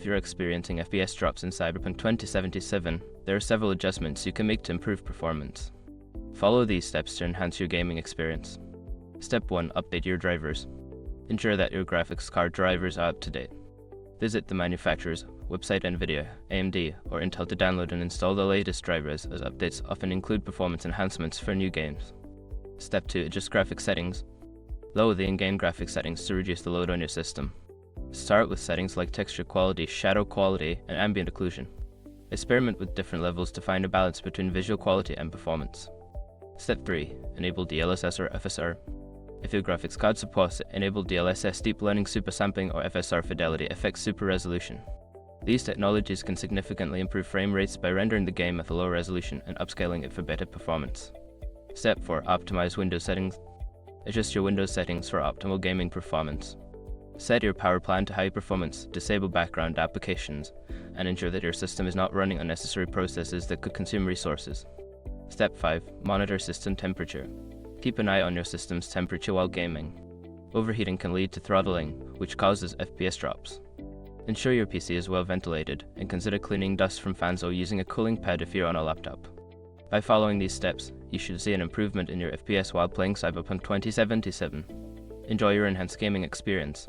you're experiencing FPS drops in Cyberpunk 2077, there are several adjustments you can make to improve performance. Follow these steps to enhance your gaming experience. Step 1. Update your drivers. Ensure that your graphics card drivers are up to date. Visit the manufacturer's website, NVIDIA, AMD, or Intel to download and install the latest drivers, as updates often include performance enhancements for new games. Step 2. Adjust graphics settings. Lower the in-game graphics settings to reduce the load on your system. Start with settings like texture quality, shadow quality, and ambient occlusion. Experiment with different levels to find a balance between visual quality and performance. Step 3. Enable DLSS or FSR. If your graphics card supports it, enable DLSS, Deep Learning Super Sampling, or FSR Fidelity Effects Super Resolution. These technologies can significantly improve frame rates by rendering the game at a lower resolution and upscaling it for better performance. Step 4. Optimize Windows settings. Adjust your Windows settings for optimal gaming performance. Set your power plan to high performance, disable background applications, and ensure that your system is not running unnecessary processes that could consume resources. Step 5. Monitor system temperature. Keep an eye on your system's temperature while gaming. Overheating can lead to throttling, which causes FPS drops. Ensure your PC is well ventilated, and consider cleaning dust from fans or using a cooling pad if you're on a laptop. By following these steps, you should see an improvement in your FPS while playing Cyberpunk 2077. Enjoy your enhanced gaming experience.